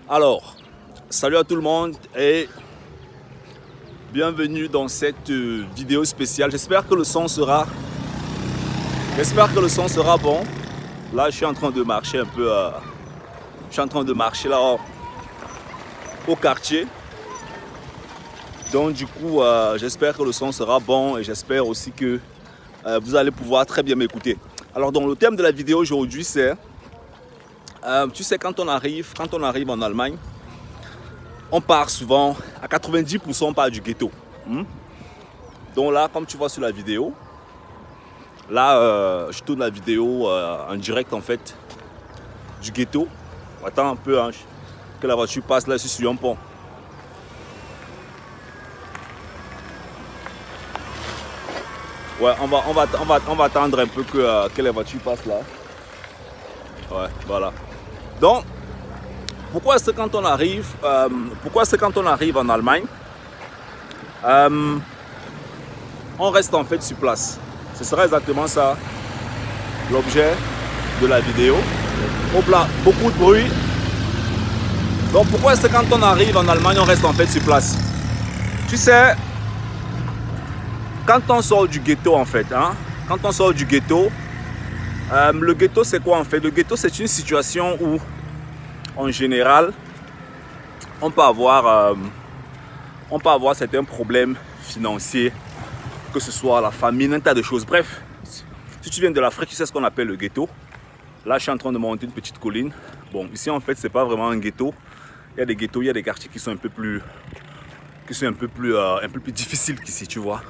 Alors, salut à tout le monde et bienvenue dans cette vidéo spéciale. J'espère que le son sera bon. Là, je suis en train de marcher un peu. Je suis en train de marcher là au quartier. Donc du coup, j'espère que le son sera bon et j'espère aussi que vous allez pouvoir très bien m'écouter. Alors, donc le thème de la vidéo aujourd'hui, c'est tu sais, quand on arrive en Allemagne, on part souvent, à 90% on part du ghetto. Donc là, comme tu vois sur la vidéo, là, je tourne la vidéo en direct en fait du ghetto. Attends un peu hein, que la voiture passe là, je suis sur un pont. Ouais, on va attendre un peu que la voiture passe là. Ouais, voilà. Donc, pourquoi est-ce que quand on arrive en Allemagne, on reste en fait sur place? Ce sera exactement ça l'objet de la vidéo. Hop là, beaucoup de bruit. Donc pourquoi est-ce que quand on arrive en Allemagne, on reste en fait sur place? Tu sais, quand on sort du ghetto en fait, quand on sort du ghetto, le ghetto c'est quoi en fait? Le ghetto c'est une situation où en général on peut avoir certains problèmes financiers, que ce soit la famine, un tas de choses. Bref, si tu viens de l'Afrique, tu sais ce qu'on appelle le ghetto. Là je suis en train de monter une petite colline. Bon, ici en fait c'est pas vraiment un ghetto. Il y a des ghettos, il y a des quartiers qui sont un peu plus difficiles qu'ici, tu vois.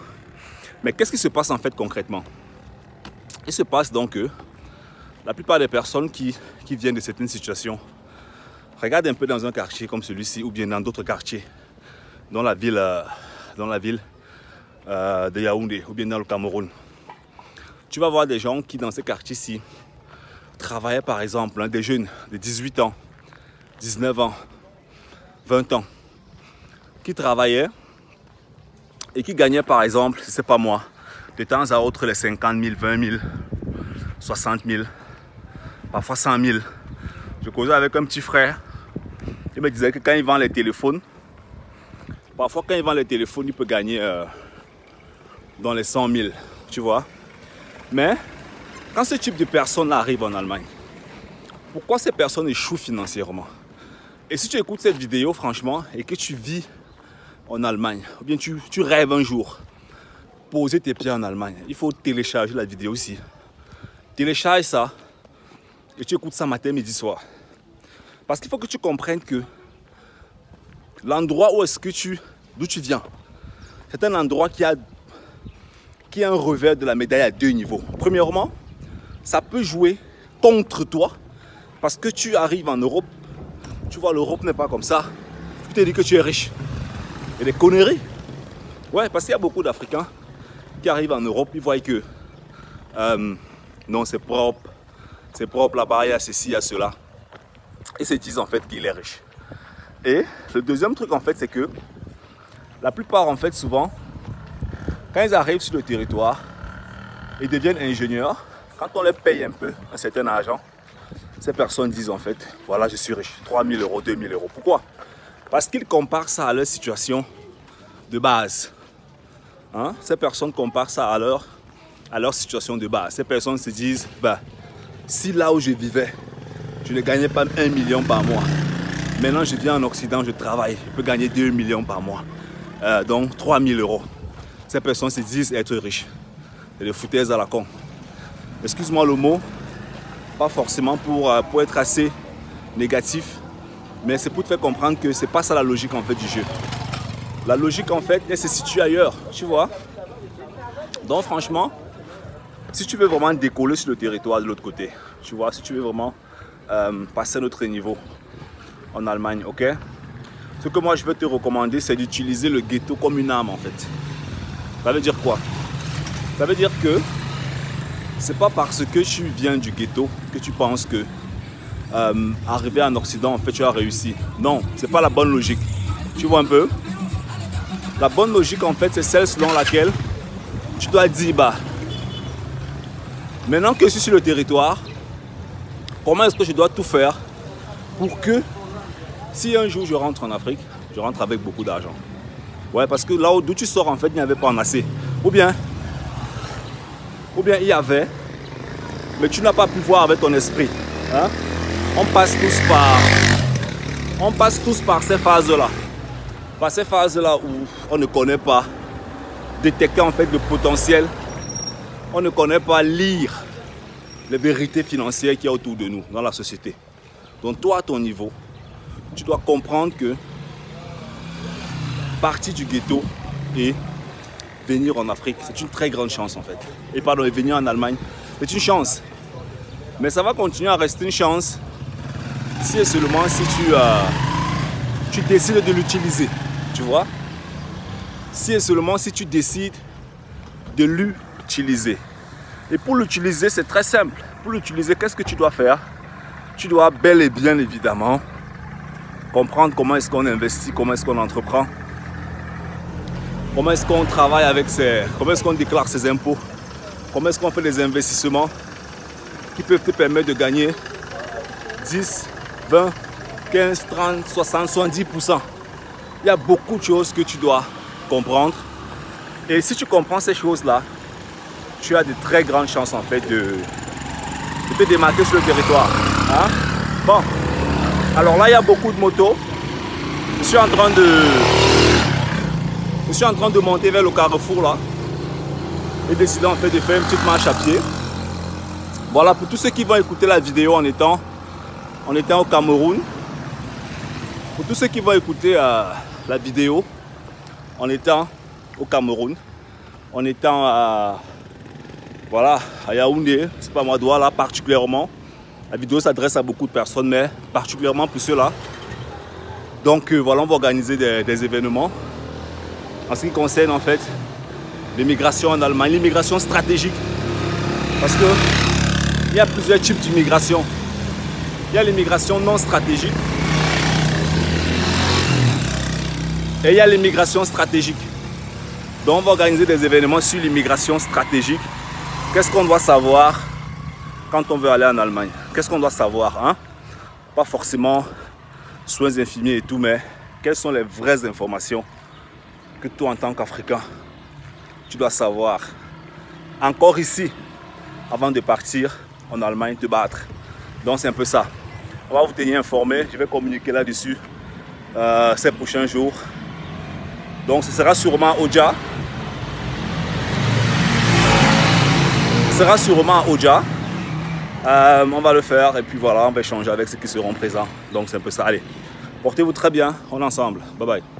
Mais qu'est-ce qui se passe en fait concrètement? Il se passe donc que la plupart des personnes qui viennent de certaines situations, regarde un peu dans un quartier comme celui-ci ou bien dans d'autres quartiers, dans la ville de Yaoundé ou bien dans le Cameroun. Tu vas voir des gens qui dans ces quartiers-ci travaillaient par exemple, des jeunes de 18 ans, 19 ans, 20 ans, qui travaillaient et qui gagnaient par exemple, je ne sais pas moi, de temps à autre les 50 000, 20 000, 60 000, parfois 100 000. Je causais avec un petit frère, il me disait que quand il vend les téléphones, parfois quand il vend les téléphones, il peut gagner dans les 100 000, tu vois. Mais quand ce type de personnes arrive en Allemagne, pourquoi ces personnes échouent financièrement? Et si tu écoutes cette vidéo franchement et que tu vis en Allemagne, ou bien tu rêves un jour poser tes pieds en Allemagne, il faut télécharger la vidéo ici. Télécharge ça et tu écoutes ça matin, midi, soir. Parce qu'il faut que tu comprennes que l'endroit d'où tu viens, c'est un endroit qui a un revers de la médaille à deux niveaux. Premièrement, ça peut jouer contre toi parce que tu arrives en Europe. Tu vois, l'Europe n'est pas comme ça. Tu te dis que tu es riche. Et des conneries. Ouais, parce qu'il y a beaucoup d'Africains qui arrivent en Europe, ils voient que non, c'est propre là-bas, il y a ceci, il y a cela. Ils se disent en fait qu'il est riche. Et le deuxième truc en fait, c'est que la plupart en fait, souvent, quand ils arrivent sur le territoire, ils deviennent ingénieurs. Quand on les paye un peu, un certain argent, ces personnes disent en fait, voilà, je suis riche, 3 000 euros, 2 000 euros. Pourquoi? Parce qu'ils comparent ça à leur situation de base. Ces personnes comparent ça à leur situation de base. Ces personnes se disent, bah, si là où je vivais, je ne gagnais pas 1 million par mois, maintenant je viens en Occident, je travaille, je peux gagner 2 millions par mois. Donc 3 000 euros. Ces personnes se disent être riches. C'est des foutaises à la con. Excuse-moi le mot, pas forcément pour être assez négatif, mais c'est pour te faire comprendre que c'est pas ça la logique en fait du jeu. La logique en fait, elle se situe ailleurs, tu vois. Donc franchement, si tu veux vraiment décoller sur le territoire de l'autre côté, tu vois, si tu veux vraiment passer à notre niveau en Allemagne, ok? Ce que moi je veux te recommander, c'est d'utiliser le ghetto comme une arme en fait. Ça veut dire quoi? Ça veut dire que c'est pas parce que tu viens du ghetto que tu penses que arriver en Occident, en fait, tu as réussi. Non, c'est pas la bonne logique. Tu vois un peu? La bonne logique, en fait, c'est celle selon laquelle tu dois dire, bah, maintenant que je suis sur le territoire, comment est-ce que je dois tout faire pour que Si un jour je rentre en Afrique, je rentre avec beaucoup d'argent. Ouais, parce que là d'où tu sors, en fait, il n'y avait pas en assez. Ou bien il y avait, mais tu n'as pas pu voir avec ton esprit. Hein? On passe tous par ces phases-là. Par ces phases-là où on ne connaît pas détecter en fait le potentiel. On ne connaît pas lire les vérités financières qu'il y a autour de nous, dans la société. Donc toi, à ton niveau, tu dois comprendre que partir du ghetto et venir en Afrique, c'est une très grande chance en fait. Et pardon, et venir en Allemagne, c'est une chance. Mais ça va continuer à rester une chance si et seulement si tu décides de l'utiliser. Tu vois? Si et seulement si tu décides de l'utiliser. Et pour l'utiliser, c'est très simple. Pour l'utiliser, qu'est-ce que tu dois faire? Tu dois bel et bien évidemment comprendre comment est-ce qu'on investit, comment est-ce qu'on entreprend, comment est-ce qu'on travaille avec comment est-ce qu'on déclare ses impôts, comment est-ce qu'on fait des investissements qui peuvent te permettre de gagner 10, 20, 15, 30, 60, 70%. Il y a beaucoup de choses que tu dois comprendre. Et si tu comprends ces choses-là, tu as de très grandes chances en fait de te démarquer sur le territoire. Hein? Bon, alors là il y a beaucoup de motos. Je suis en train de monter vers le carrefour là et décider en fait de faire une petite marche à pied. Voilà, pour tous ceux qui vont écouter la vidéo en étant au Cameroun, pour tous ceux qui vont écouter la vidéo en étant au Cameroun, en étant à Yaoundé, c'est pas moi Douala particulièrement. La vidéo s'adresse à beaucoup de personnes, mais particulièrement pour ceux-là. Donc voilà, on va organiser des événements en ce qui concerne en fait l'immigration en Allemagne, l'immigration stratégique. Parce que il y a plusieurs types d'immigration. Il y a l'immigration non stratégique et il y a l'immigration stratégique. Donc on va organiser des événements sur l'immigration stratégique. Qu'est-ce qu'on doit savoir quand on veut aller en Allemagne? Qu'est-ce qu'on doit savoir, hein? Pas forcément soins infirmiers et tout, mais quelles sont les vraies informations que toi en tant qu'Africain, tu dois savoir encore ici avant de partir en Allemagne te battre. Donc c'est un peu ça. On va vous tenir informé, je vais communiquer là-dessus ces prochains jours. Donc ce sera sûrement Oja. Ce sera sûrement à Oja. On va le faire et puis voilà, on va échanger avec ceux qui seront présents. Donc c'est un peu ça. Allez, portez-vous très bien, on est ensemble. Bye bye.